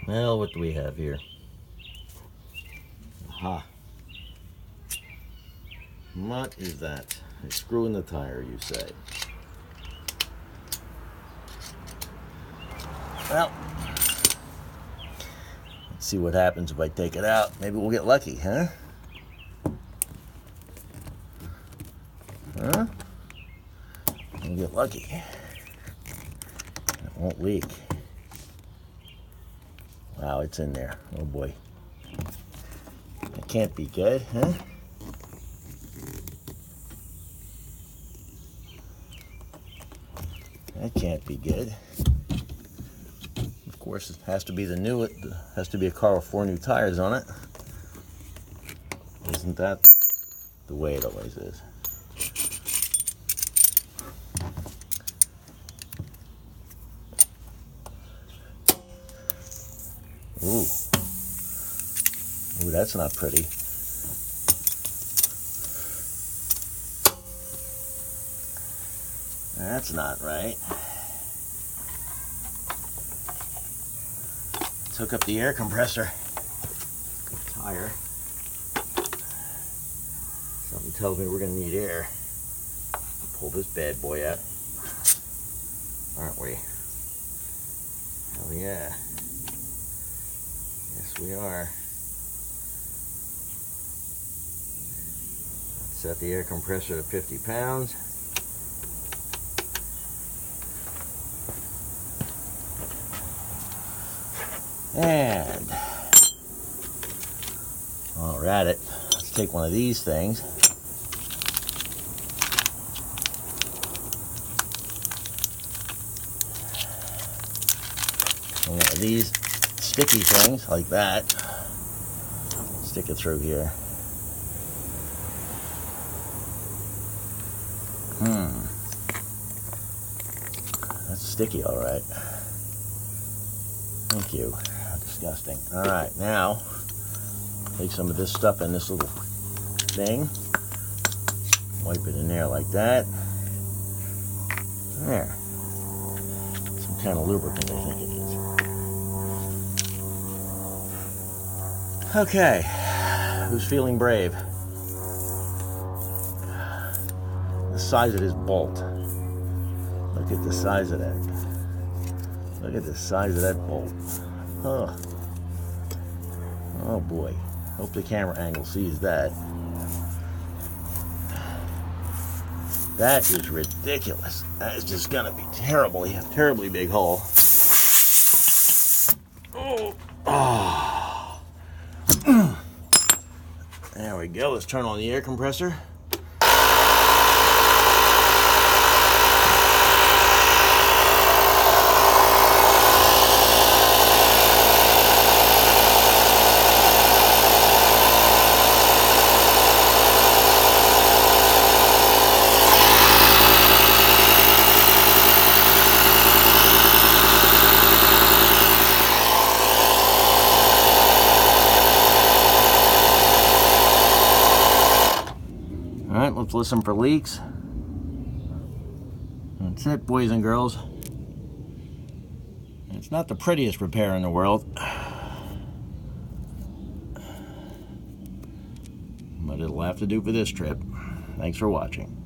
Well, what do we have here? Aha. What is that? A screw in the tire, you say? Well, let's see what happens if I take it out. Maybe we'll get lucky, huh? Huh? We'll get lucky. It won't leak. Wow, it's in there. Oh boy. That can't be good, huh? That can't be good. Of course, it has to be it has to be a car with 4 new tires on it. Isn't that the way it always is? Ooh. Ooh, that's not pretty. That's not right. Let's hook up the air compressor. Tire. Something tells me we're going to need air. Pull this bad boy out. Aren't we? Oh yeah. Yes, we are. Let's set the air compressor to 50 pounds. And while we're at it, let's take one of these things. One of these sticky things like that. Stick it through here. That's sticky, all right. Thank you. Disgusting. All right, now take some of this stuff in this little thing. Wipe it in there like that. There. Some kind of lubricant, I think it is. Okay. Who's feeling brave? The size of this bolt. Look at the size of that. Look at the size of that bolt. Oh. Oh boy. Hope the camera angle sees that. That is ridiculous. That is just gonna be terribly big hole. Oh. Oh. There we go. Let's turn on the air compressor. Alright, let's listen for leaks. That's it, boys and girls. It's not the prettiest repair in the world, but it'll have to do for this trip. Thanks for watching.